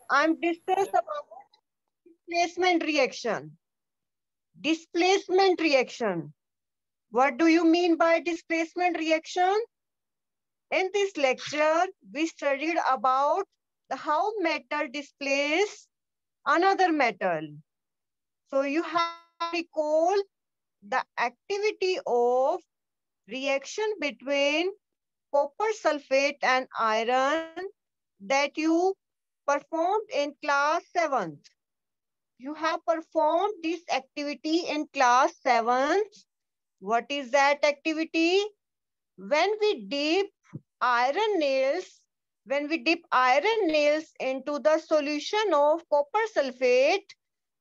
I'm discussing about displacement reaction. Displacement reaction. What do you mean by displacement reaction? In this lecture, we studied about how metal displaces another metal. So you have to recall the activity of reaction between copper sulfate and iron that you performed in class 7th. You have performed this activity in class 7th. What is that activity? When we dip iron nails, when we dip iron nails into the solution of copper sulfate,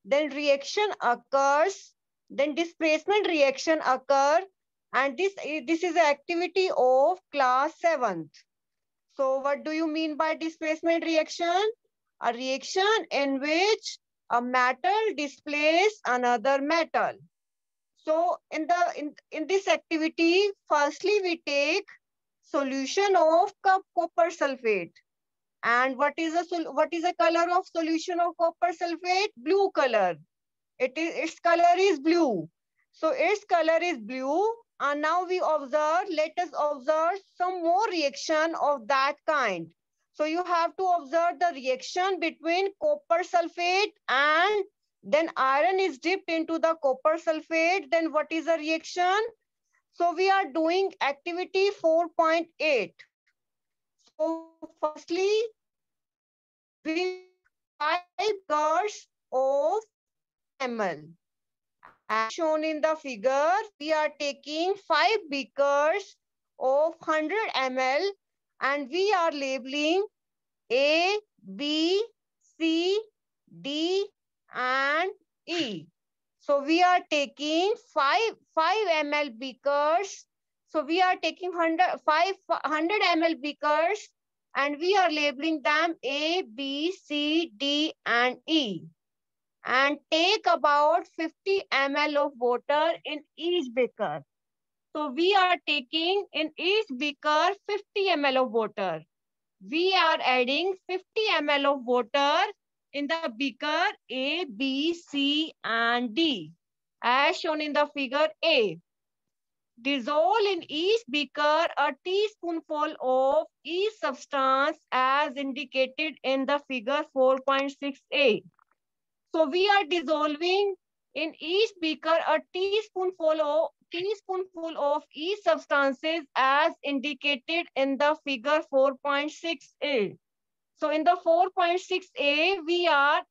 then reaction occurs, then displacement reaction occur, and this is the activity of class 7th. So what do you mean by displacement reaction? A reaction in which a metal displaces another metal. So in this activity, firstly we take solution of copper sulfate. And what is the color of solution of copper sulfate? Blue color. Its color is blue. So its color is blue. And now let us observe some more reaction of that kind. So you have to observe the reaction between copper sulfate and then iron is dipped into the copper sulfate. Then what is the reaction? So we are doing activity 4.8. So firstly, we take 5 beakers of 100 ml. As shown in the figure, we are taking 5 beakers of 100 ml and we are labeling A, B, C, D and E. So we are taking 5 ml beakers. So we are taking 500 ml beakers and we are labeling them A, B, C, D and E. And take about 50 ml of water in each beaker. So we are taking in each beaker 50 ml of water. We are adding 50 ml of water in the beaker A, B, C and D as shown in the figure A. Dissolve in each beaker a teaspoonful of each substance as indicated in the figure 4.6a. So we are dissolving in each beaker a teaspoonful of each substances as indicated in the figure 4.6a. So in the 4.6a, we are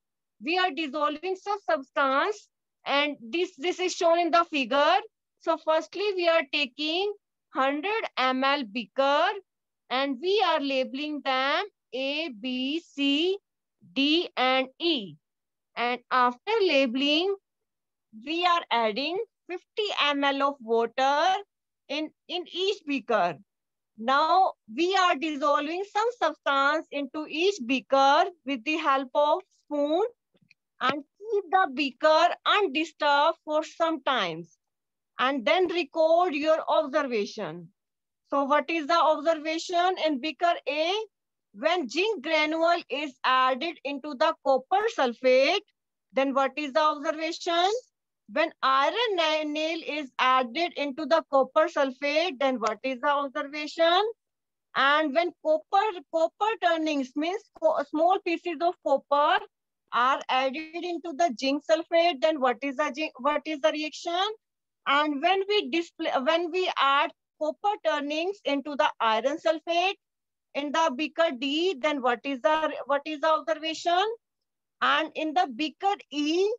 dissolving some substance, and this is shown in the figure. So firstly, we are taking 100 ml beaker and we are labeling them A, B, C, D and E. And after labeling, we are adding 50 ml of water in each beaker. Now we are dissolving some substance into each beaker with the help of spoon and keep the beaker undisturbed for some time and then record your observation. So what is the observation in beaker A? When zinc granule is added into the copper sulfate, then what is the observation? When iron nail is added into the copper sulfate, then what is the observation? And when copper turnings means small pieces of copper are added into the zinc sulfate, then what is the reaction? And when we add copper turnings into the iron sulfate in the beaker D, then what is the observation? And in the beaker E,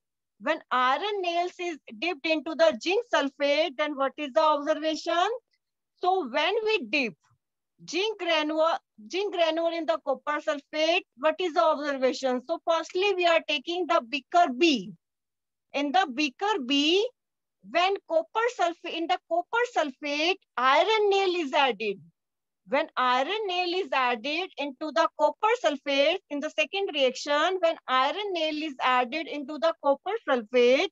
when iron nails is dipped into the zinc sulfate, then what is the observation? So when we dip zinc granule in the copper sulfate, what is the observation? So firstly, we are taking the beaker B. In the beaker B, when in the copper sulfate, iron nail is added. When iron nail is added into the copper sulfate in the second reaction, when iron nail is added into the copper sulfate,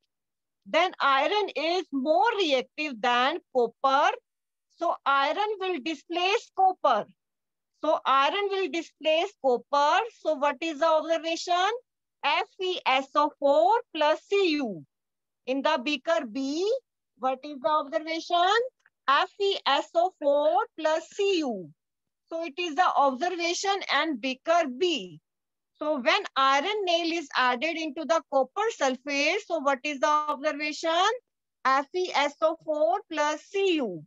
then iron is more reactive than copper. So iron will displace copper. So iron will displace copper. So what is the observation? FeSO4 plus Cu. In the beaker B, what is the observation? FeSO4 plus Cu. So it is the observation and beaker B. So when iron nail is added into the copper sulfate, so what is the observation? FeSO4 plus Cu.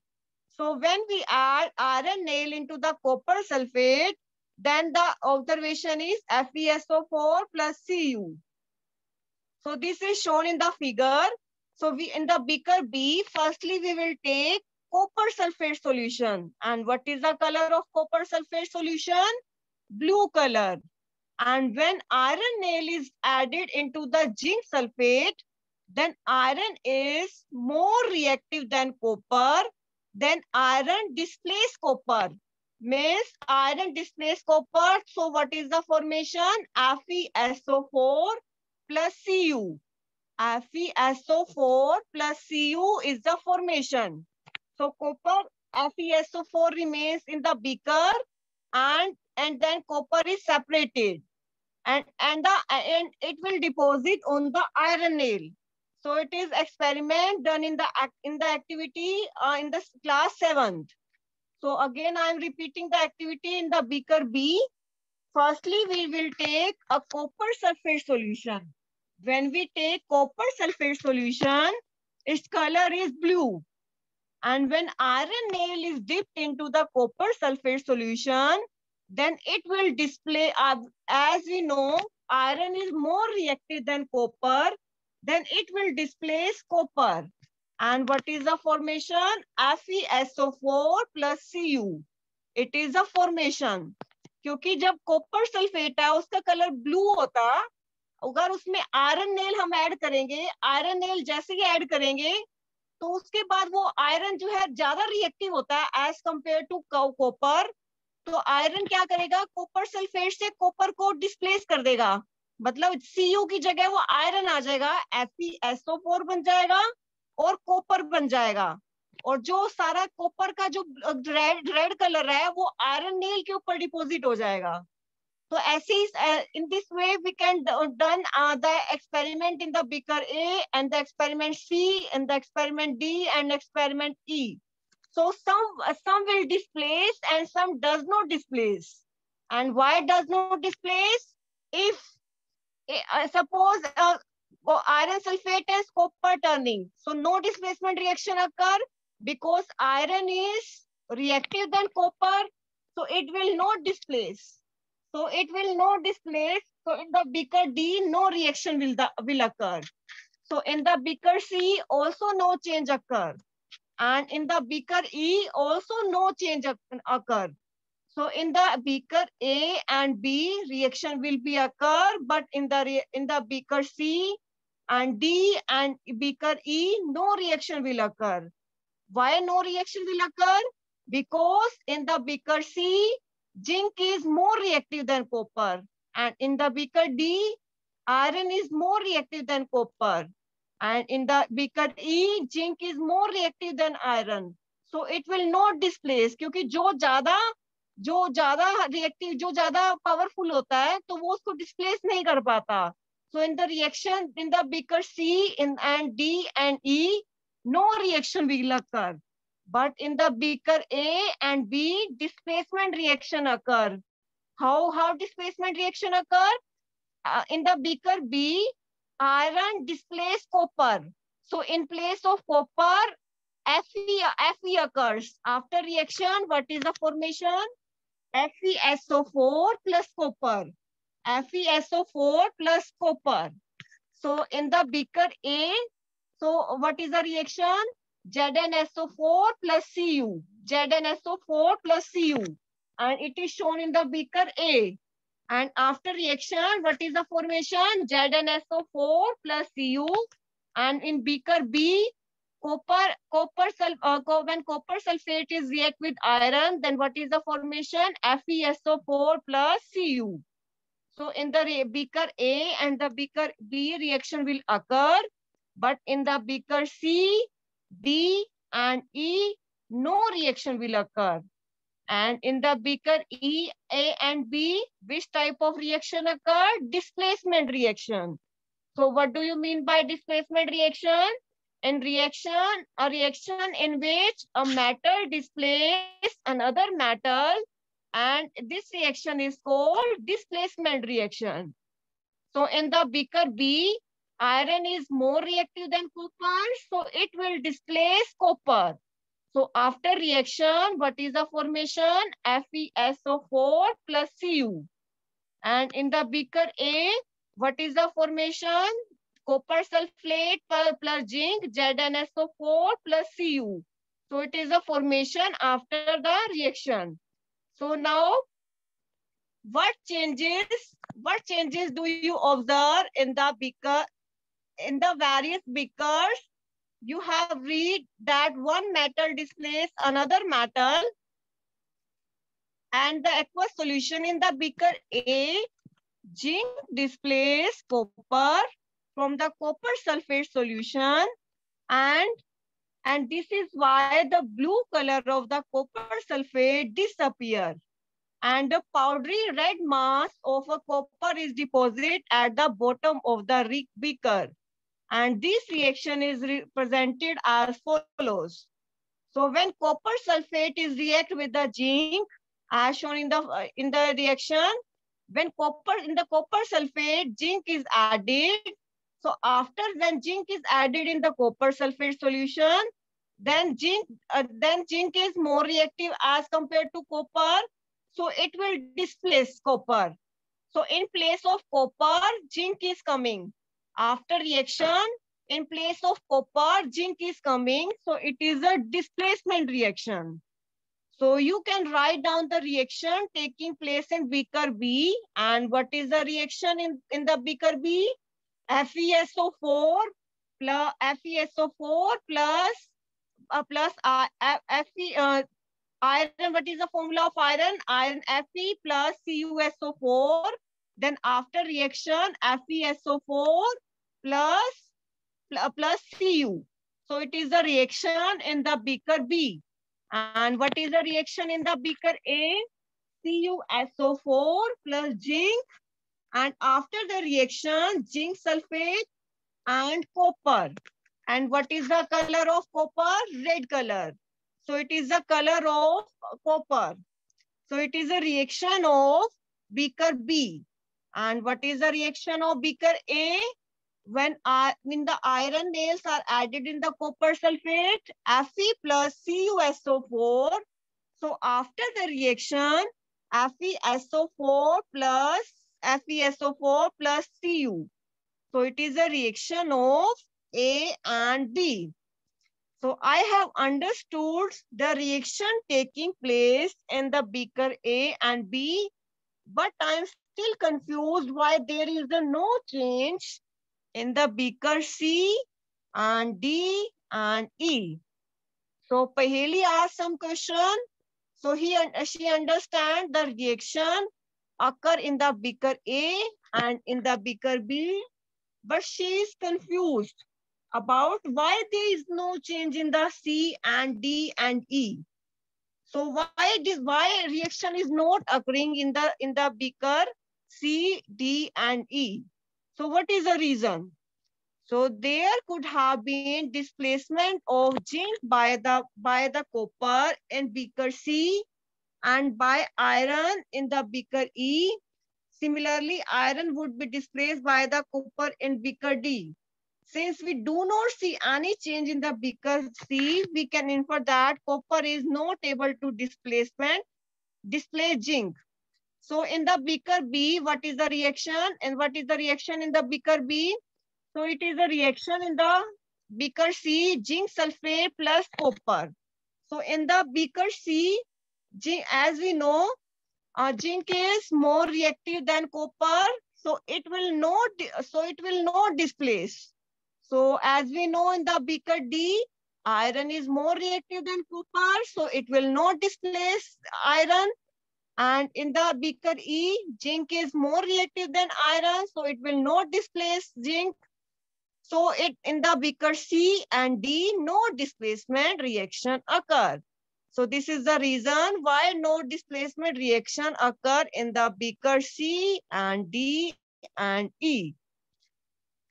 So when we add iron nail into the copper sulfate, then the observation is FeSO4 plus Cu. So this is shown in the figure. So we in the beaker B, firstly we will take copper sulfate solution. And what is the color of copper sulfate solution? Blue color. And when iron nail is added into the zinc sulfate, then iron is more reactive than copper. Then iron displace copper. Means iron displace copper. So what is the formation? FeSO4 plus Cu. FeSO4 plus Cu is the formation. So copper FeSO4 remains in the beaker and then copper is separated and it will deposit on the iron nail. So it is experiment done in the activity in the class 7th. So again I am repeating the activity in the beaker B. Firstly we will take a copper sulfate solution. When we take copper sulfate solution, its color is blue. And when iron nail is dipped into the copper sulfate solution, then it will display, as we know, iron is more reactive than copper, then it will displace copper. And what is the formation? FeSO4 plus Cu. It is a formation. क्योंकि जब copper sulphate है उसका colour blue होता, अगर उसमें iron nail हम add करेंगे, iron nail जैसे ही ऐड करेंगे तो उसके बाद वो आयरन जो है ज्यादा रिएक्टिव होता है एज कंपेयर टू कॉपर. तो आयरन क्या करेगा? कॉपर सल्फेट से कॉपर को डिस्प्लेस कर देगा, मतलब Cu की जगह वो आयरन आ जाएगा, FeSO4 बन जाएगा और कॉपर बन जाएगा. और जो सारा कॉपर का जो रेड कलर है वो आयरन नेल के ऊपर डिपॉजिट हो जाएगा. So ऐसे in this way we can done the experiment in the beaker A and the experiment C and the experiment D and experiment E. So some will displace and some does not displace. And why does not displace? If suppose iron sulfate is copper turning, so no displacement reaction occur because iron is reactive than copper, so it will not displace. So it will not displace. So in the beaker D, no reaction will occur. So in the beaker C, also no change occur. And in the beaker E, also no change occur. So in the beaker A and B, reaction will be occur, but in the beaker C and D and beaker E, no reaction will occur. Why no reaction will occur? Because in the beaker C, zinc is more reactive than copper. And in the beaker D, iron is more reactive than copper. And in the beaker E, zinc is more reactive than iron. So it will not displace, क्योंकि जो ज़्यादा reactive, जो ज़्यादा powerful होता है, तो वो उसको displace नहीं कर पाता. So in the reaction in the beaker C and D and E, no reaction will occur. But in the beaker A and B, displacement reaction occur. How displacement reaction occur? In the beaker B, iron displace copper. So in place of copper, Fe occurs. After reaction, what is the formation? FeSO4 plus copper. FeSO4 plus copper. So in the beaker A, so what is the reaction? ZnSO4 plus Cu. ZnSO4 plus Cu. And it is shown in the beaker A. And after reaction, what is the formation? ZnSO4 plus Cu. And in beaker B, when copper sulfate is react with iron, then what is the formation? FeSO4 plus Cu. So in the beaker A and the beaker B, reaction will occur. But in the beaker C, D and E, no reaction will occur. And in the beaker E, A and B, which type of reaction occurred? Displacement reaction. So what do you mean by displacement reaction? A reaction in which a metal displaces another metal, and this reaction is called displacement reaction. So in the beaker B, iron is more reactive than copper, so it will displace copper. So after reaction, what is the formation? FeSO4 plus Cu. And in the beaker A, what is the formation? Copper sulfate plus zinc, ZnSO4 plus Cu. So it is a formation after the reaction. So now, what changes do you observe in the beaker, in the various beakers? You have read that one metal displaces another metal, and the aqueous solution in the beaker A, zinc displaces copper from the copper sulfate solution, and this is why the blue color of the copper sulfate disappear, and the powdery red mass of a copper is deposited at the bottom of the beaker. And this reaction is represented as follows. So when copper sulfate is react with the zinc, as shown in the reaction, when in the copper sulfate, zinc is added. So after when zinc is added in the copper sulfate solution, then zinc is more reactive as compared to copper. So it will displace copper. So in place of copper, zinc is coming. After reaction, in place of copper, zinc is coming. So it is a displacement reaction. So you can write down the reaction taking place in beaker B. And what is the reaction in the beaker B? FeSO4 plus iron. What is the formula of iron? Iron Fe plus CuSO4. Then after reaction, FeSO4 plus Cu. So it is the reaction in the beaker B. And what is the reaction in the beaker A? CuSO4 plus zinc. And after the reaction, zinc sulfate and copper. And what is the color of copper? Red color. So it is the color of copper. So it is a reaction of beaker B. And what is the reaction of beaker A? When the iron nails are added in the copper sulfate, Fe plus CuSO4. So after the reaction, FeSO4 plus Cu. So it is a reaction of A and B. So I have understood the reaction taking place in the beaker A and B, but I am still confused why there is no change in the beaker C and D and E. So Paheli asked some question. So she understands the reaction occur in the beaker A and in the beaker B, but she is confused about why there is no change in the C and D and E. So why reaction is not occurring in the beaker C, D, and E? So what is the reason? So there could have been displacement of zinc by the copper in beaker C and by iron in the beaker E. Similarly, iron would be displaced by the copper in beaker D. Since we do not see any change in the beaker C, we can infer that copper is not able to displace zinc. So in the beaker B, what is the reaction? And what is the reaction in the beaker B? So it is a reaction in the beaker C, zinc sulfate plus copper. So in the beaker C, as we know, zinc is more reactive than copper, so it will not displace. So as we know in the beaker D, iron is more reactive than copper, so it will not displace iron. And in the beaker E, zinc is more reactive than iron, so it will not displace zinc. So in the beaker C and D, no displacement reaction occur. So this is the reason why no displacement reaction occur in the beaker C and D and E.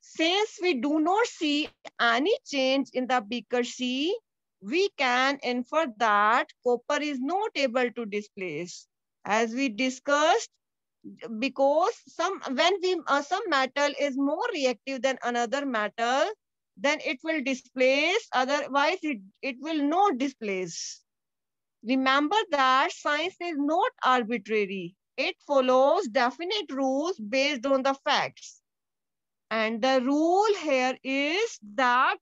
Since we do not see any change in the beaker C, we can infer that copper is not able to displace. As we discussed, because some metal is more reactive than another metal, then it will displace, otherwise it will not displace. Remember that science is not arbitrary. It follows definite rules based on the facts. And the rule here is that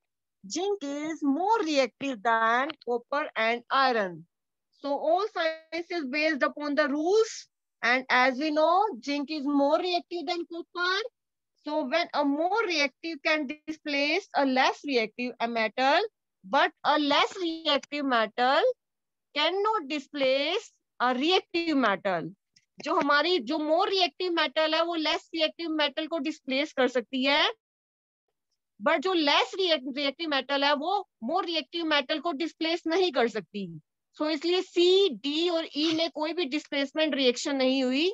zinc is more reactive than copper and iron. So all science is based upon the rules. And as we know, zinc is more reactive than copper. So when a more reactive can displace a less reactive metal, but a less reactive metal cannot displace a reactive metal. जो more reactive metal है वो less reactive metal को displace कर सकती है, but जो less reactive metal है वो more reactive metal को displace नहीं कर सकती. So इसलिए C, D और E में कोई भी displacement reaction नहीं हुई.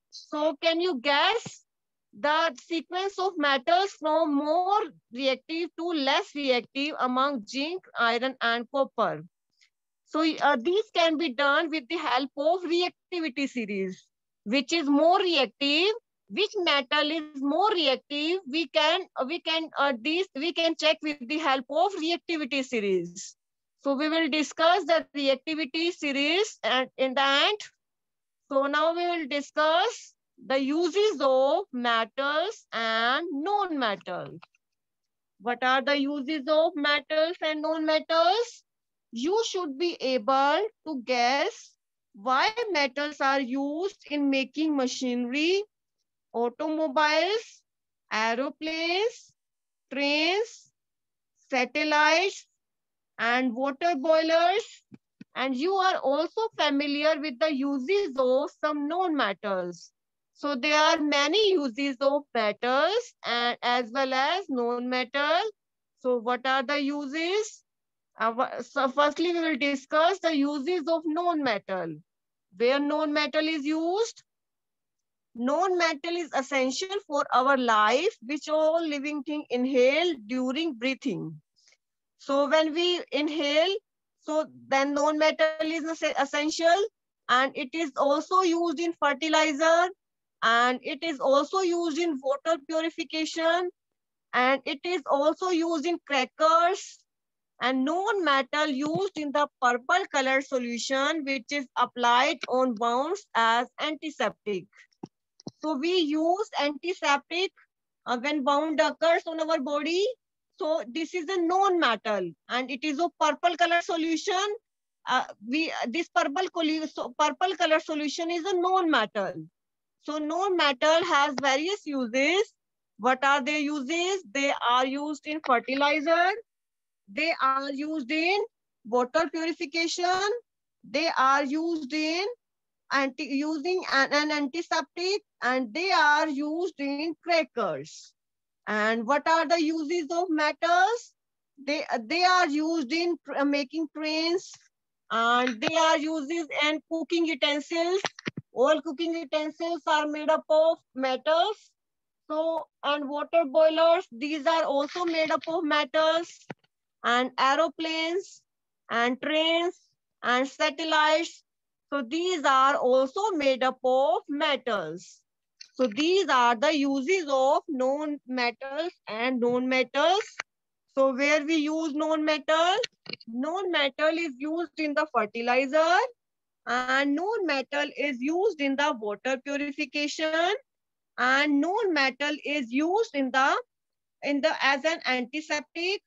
So can you guess the sequence of metals from more reactive to less reactive among zinc, iron and copper? So these can be done with the help of reactivity series, which is more reactive. Which metal is more reactive? We can check with the help of reactivity series. So we will discuss the reactivity series and in the end. So now we will discuss the uses of metals and non-metals. What are the uses of metals and non-metals? You should be able to guess why metals are used in making machinery, automobiles, aeroplanes, trains, satellites, and water boilers. And you are also familiar with the uses of some non-metals. So there are many uses of metals and as well as non-metal. So what are the uses? So firstly, we will discuss the uses of non-metal. Where non-metal is used? Non-metal is essential for our life, which all living thing inhale during breathing. So when we inhale, so then non-metal is essential, and it is also used in fertilizer, and it is also used in water purification, and it is also used in crackers, and non-metal used in the purple color solution, which is applied on wounds as antiseptic. So we use antiseptic when wound occurs on our body. So this is a non-metal and it is a purple color solution. This purple color solution is a non-metal. So non-metal has various uses. What are their uses? They are used in fertilizer. They are used in water purification. They are used in using an antiseptic, and they are used in crackers. And what are the uses of metals? They are used in making trains, and they are used in cooking utensils. All cooking utensils are made up of metals. So, and water boilers, these are also made up of metals. And aeroplanes, and trains, and satellites. So these are also made up of metals. So these are the uses of non-metals and non-metals. So where we use non-metal is used in the fertilizer, and non-metal is used in the water purification, and non-metal is used in the as an antiseptic,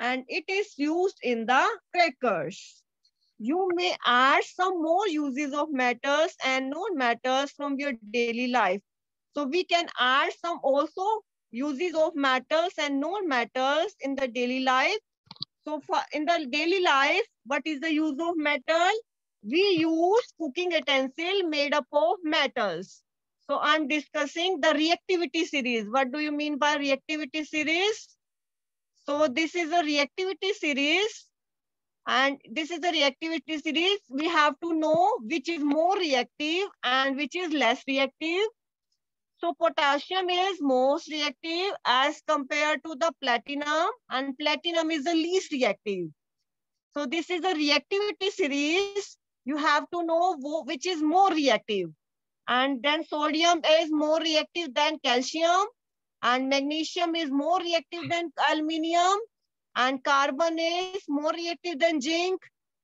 and it is used in the crackers. You may add some more uses of metals and non-metals from your daily life. So we can add some also uses of metals and non-metals in the daily life. So in the daily life, what is the use of metal? We use cooking utensil made up of metals. So I'm discussing the reactivity series. What do you mean by reactivity series? So this is a reactivity series, And this is the reactivity series. We have to know which is more reactive and which is less reactive. So potassium is most reactive as compared to the platinum, and platinum is the least reactive. So this is a reactivity series. You have to know which is more reactive. And then sodium is more reactive than calcium, and magnesium is more reactive than aluminium, and carbon is more reactive than zinc,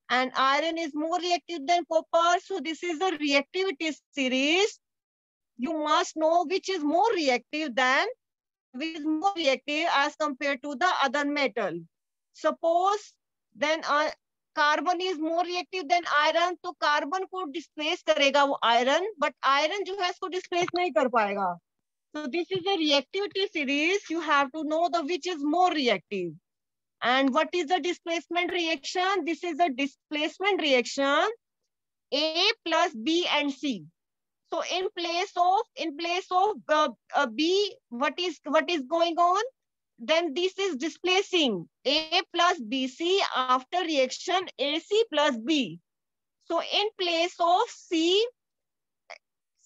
and iron is more reactive than copper. So this is a reactivity series. You must know which is more reactive than, which is more reactive as compared to the other metal. Suppose then carbon is more reactive than iron, तो carbon को displace करेगा वो iron, but iron जो है इसको displace नहीं कर पाएगा. So this is a reactivity series. You have to know the which is more reactive. And what is the displacement reaction? This is a displacement reaction, A plus B and C. So in place of B, what is going on? Then this is displacing A plus BC after reaction AC plus B. So in place of C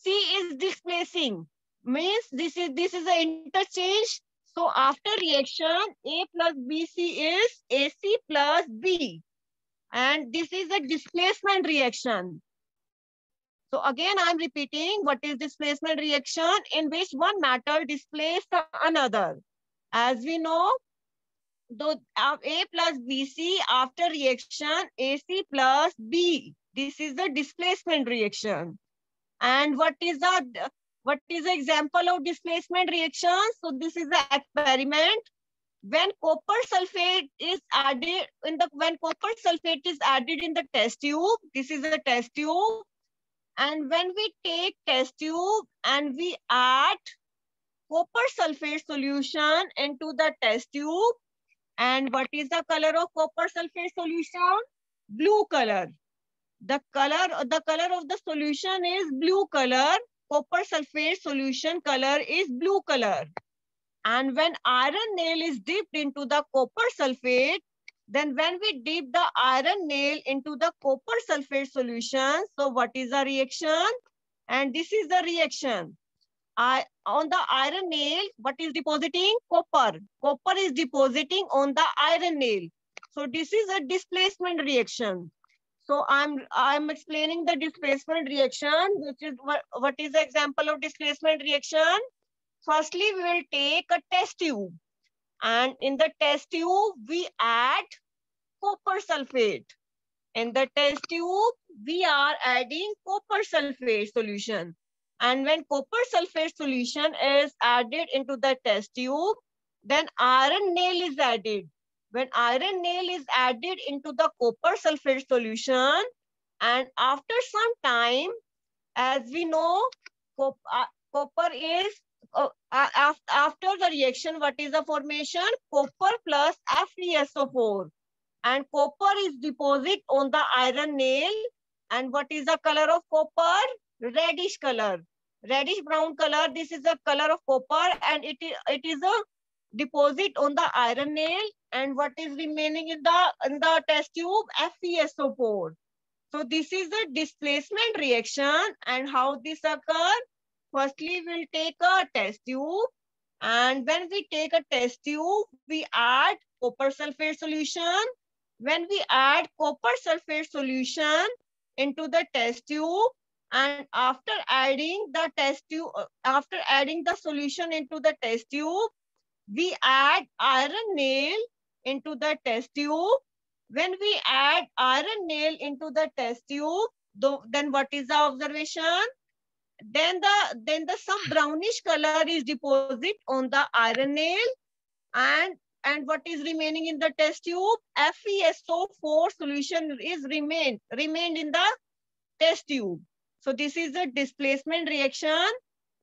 is displacing. Means this is an interchange. So after reaction, A plus BC is AC plus B. And this is a displacement reaction. So again, I'm repeating what is displacement reaction, in which one metal displaces another. As we know, the A plus BC after reaction AC plus B. This is the displacement reaction. And what is the example of displacement reaction? So this is the experiment. When copper sulfate is added in the test tube, this is a test tube. And when we take test tube and we add copper sulfate solution into the test tube, and what is the color of copper sulfate solution? Blue color. The color of the solution is blue color. Copper sulfate solution color is blue color. And when iron nail is dipped into the copper sulfate, then when we dip the iron nail into the copper sulfate solution, so what is the reaction? And this is the reaction. On the iron nail, what is depositing? Copper. Copper is depositing on the iron nail. So this is a displacement reaction. So I'm explaining the displacement reaction, which is what is the example of displacement reaction? Firstly, we will take a test tube, and in the test tube we add copper sulfate. In the test tube we are adding copper sulfate solution, and when copper sulfate solution is added into the test tube, then iron nail is added. When iron nail is added into the copper sulfate solution, and after some time, as we know, copper is after the reaction, what is the formation? Copper plus FeSO4, and copper is deposit on the iron nail. And what is the color of copper? Reddish color, reddish brown color. This is the color of copper, and it is a deposit on the iron nail. And what is remaining in the test tube? FeSO4. So this is the displacement reaction. And how this occurs? Firstly, we'll take a test tube, and when we take a test tube, we add copper sulfate solution. When we add copper sulfate solution into the test tube, and after adding the solution into the test tube, we add iron nail into the test tube. When we add iron nail into the test tube, then what is the observation? Then the some brownish color is deposit on the iron nail, and what is remaining in the test tube? FeSO4 solution is remained in the test tube. So this is a displacement reaction.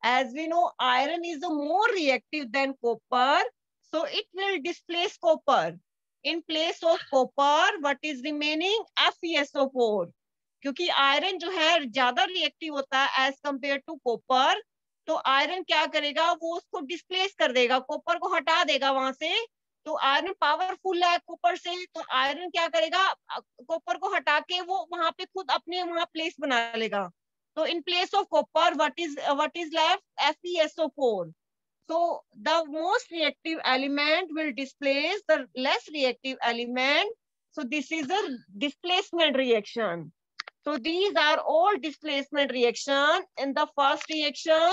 As we know, iron is more reactive than copper, so it will displace copper. In place of copper, what is remaining? FeSO4. क्योंकि iron जो है ज्यादा reactive होता है as compare to copper, तो iron क्या करेगा? वो उसको डिस्प्लेस कर देगा, कॉपर को हटा देगा वहां से, तो आयरन पावरफुल है कॉपर से, तो आयरन क्या करेगा, कॉपर को हटा के वो वहां पे खुद अपने वहां प्लेस बना लेगा. तो in place of copper what is left, FeSO4. So the most reactive element will displace the less reactive element. So this is a displacement reaction. So these are all displacement reaction. In the first reaction,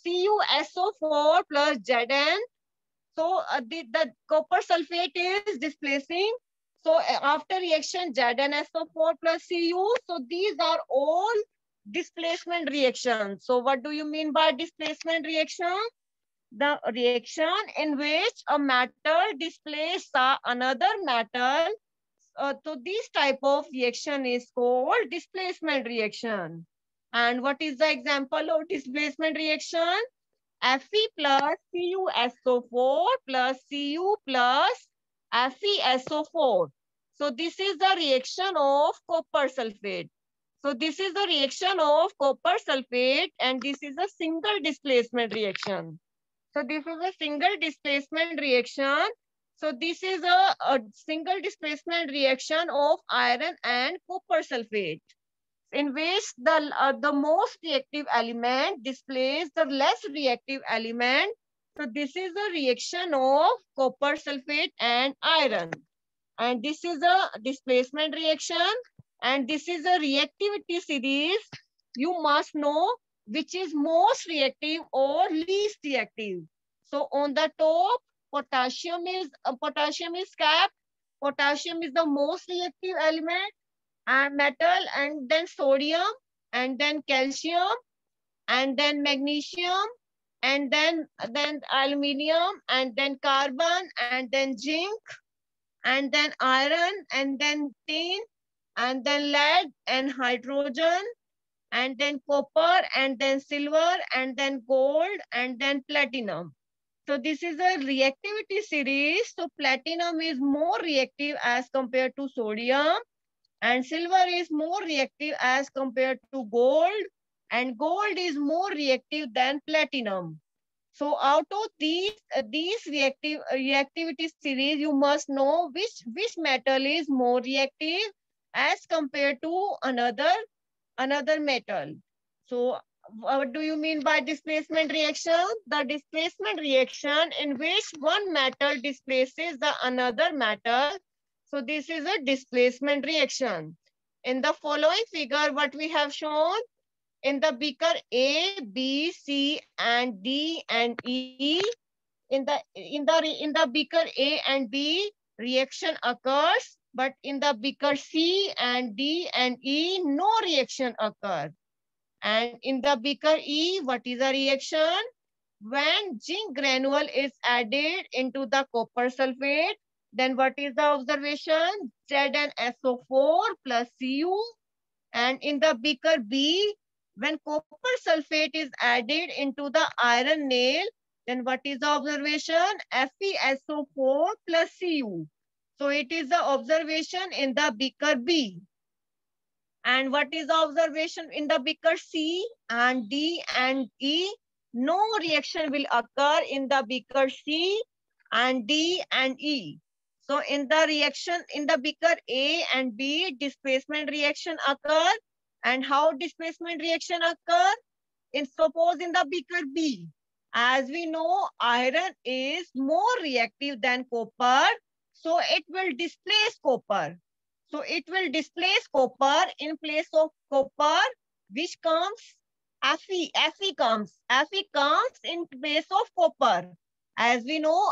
CuSO4 plus Zn. So the copper sulfate is displacing. So after reaction ZnSO4 plus Cu. So these are all displacement reactions. So what do you mean by displacement reaction? The reaction in which a metal displaces another metal. So this type of reaction is called displacement reaction. And what is the example of displacement reaction? Fe plus CuSO4 plus Cu plus FeSO4. So this is the reaction of copper sulfate. So this is the reaction of copper sulfate, and this is a single displacement reaction. So this is a single displacement reaction. So this is a single displacement reaction of iron and copper sulfate, in which the most reactive element displaces the less reactive element. So this is a reaction of copper sulfate and iron. And this is a displacement reaction. And this is a reactivity series. You must know which is most reactive or least reactive. So on the top, potassium is kept. Potassium is the most reactive element and metal, and then sodium, and then calcium, and then magnesium, and then aluminium, and then carbon, and then zinc, and then iron, and then tin, and then lead and hydrogen, and then copper, and then silver, and then gold, and then platinum. So this is a reactivity series. So platinum is more reactive as compared to sodium, and silver is more reactive as compared to gold, and gold is more reactive than platinum. So out of these reactivity series, you must know which metal is more reactive as compared to another metal. So what do you mean by displacement reaction? The displacement reaction in which one metal displaces the another metal. So this is a displacement reaction. In the following figure, what we have shown, in the beaker A, B, C, and D, and E, in the beaker A and B, reaction occurs, but in the beaker C and D and E, no reaction occurs. And in the beaker E, what is the reaction? When zinc granule is added into the copper sulfate, then what is the observation? ZnSO4 plus Cu. And in the beaker B, when copper sulfate is added into the iron nail, then what is the observation? FeSO4 plus Cu. So it is the observation in the beaker B. And what is the observation in the beaker C and D and E? No reaction will occur in the beaker C and D and E. So in the reaction in the beaker A and B, displacement reaction occur. And how displacement reaction occur? Suppose in the beaker B, as we know, iron is more reactive than copper, so it will displace copper. So it will displace copper. In place of copper, which comes? Fe. Fe comes. Fe comes in place of copper. As we know,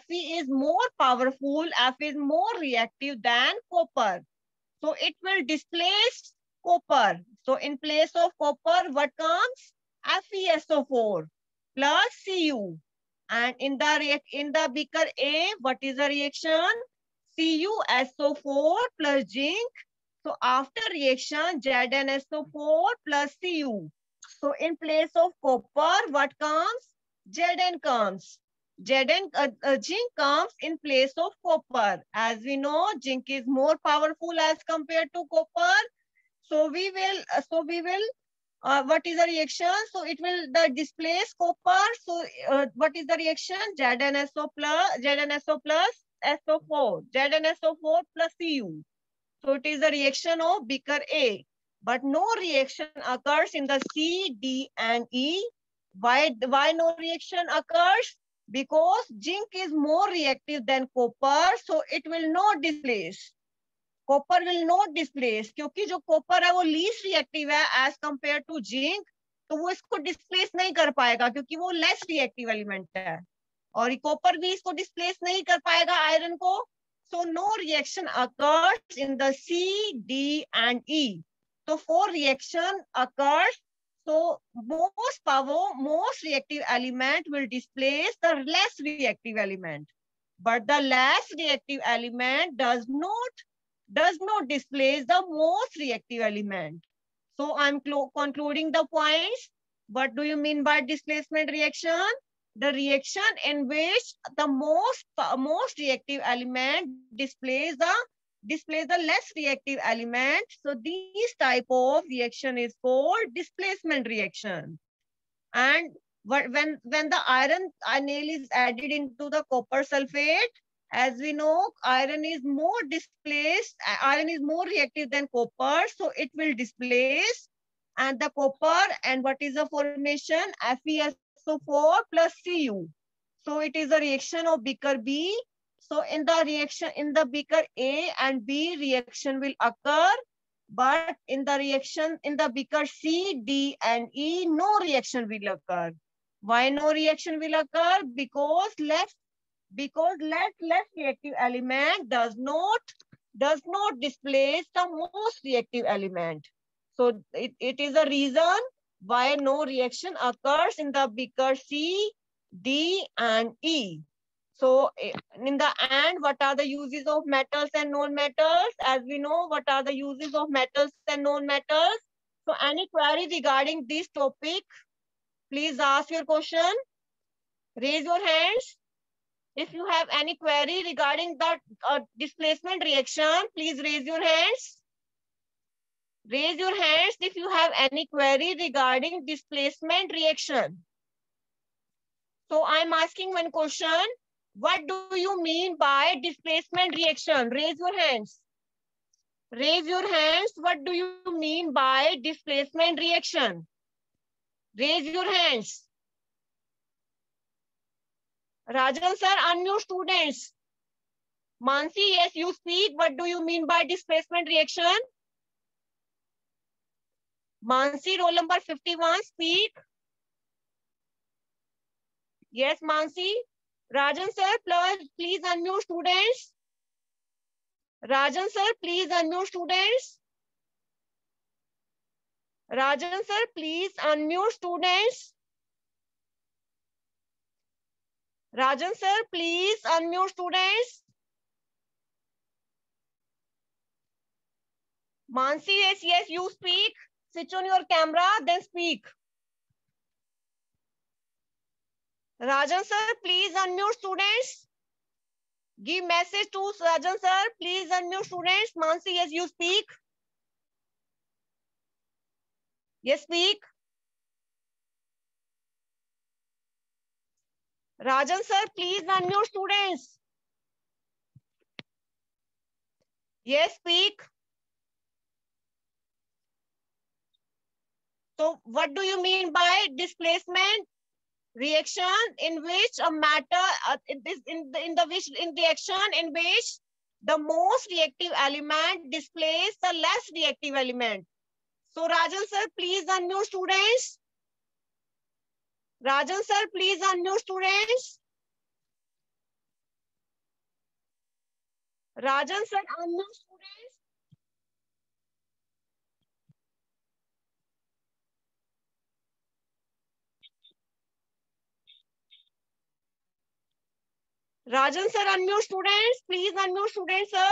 Fe is more powerful. Fe is more reactive than copper. So it will displace copper. So in place of copper, what comes? FeSO4 plus Cu. And in the beaker A, what is the reaction? CuSO4 plus zinc. So after reaction, ZnSO4 plus Cu. So in place of copper, what comes? Zn comes. Zinc comes in place of copper. As we know, zinc is more powerful as compared to copper. So we will what is the reaction? So it will displace copper. So what is the reaction? ZnSO plus SO4, ZnSO4 plus Cu. So it is the reaction of beaker A. But no reaction occurs in the C, D, and E. Why no reaction occurs? Because zinc is more reactive than copper, so it will not displace. Copper will not displace, क्योंकि जो copper है वो least reactive है as compare to zinc, तो वो इसको displace नहीं कर पाएगा क्योंकि वो लेस रिएक्टिव एलिमेंट है, और कॉपर भी इसको डिस्प्लेस नहीं कर पाएगा आयरन को. So no reaction occurs in the C, D and E. तो four reaction occurs. So most reactive element will displace the less reactive element, but the less reactive element does not displace the most reactive element. So I'm concluding the points. What do you mean by displacement reaction? The reaction in which the most reactive element displays the less reactive element. So this type of reaction is called displacement reaction. And when the iron nail is added into the copper sulfate, as we know, iron is more reactive than copper, so it will displace and the copper. And what is the formation? FeSO4 plus Cu. So it is a reaction of beaker B. So in the beaker A and B, reaction will occur, but in the beaker C, D, and E, no reaction will occur. Why no reaction will occur? Because less reactive element does not displace the most reactive element. So it is a reason why no reaction occurs in the beaker C, D, and E. So in the end, what are the uses of metals and non-metals? As we know, what are the uses of metals and non-metals? So any query regarding this topic, please ask your question. Raise your hands. If you have any query regarding the displacement reaction, please raise your hands. Raise your hands if you have any query regarding displacement reaction. So I'm asking one question. What do you mean by displacement reaction? Raise your hands. Raise your hands. What do you mean by displacement reaction? Raise your hands. Rajan sir, unmute students. Mansi, yes, you speak. What do you mean by displacement reaction? Mansi, roll number 51, speak. Yes, Mansi. Rajan sir, please unmute students. Rajan sir, please unmute students. Rajan sir, please unmute students. Rajan sir, please unmute students. Mansi, yes, you speak. Switch on your camera, then speak. Rajan sir, please unmute students. Give message to Rajan sir. Please unmute students. Mansi, yes, you speak. Yes, speak. Rajan sir, please unmute students. Yes, speak. So what do you mean by displacement reaction in which a matter in reaction in which the most reactive element displaces the less reactive element? So Rajan sir, please unmute students. Rajan sir, please unmute students. Rajan sir, unmute students. Rajan sir, unmute students. Please unmute students, sir.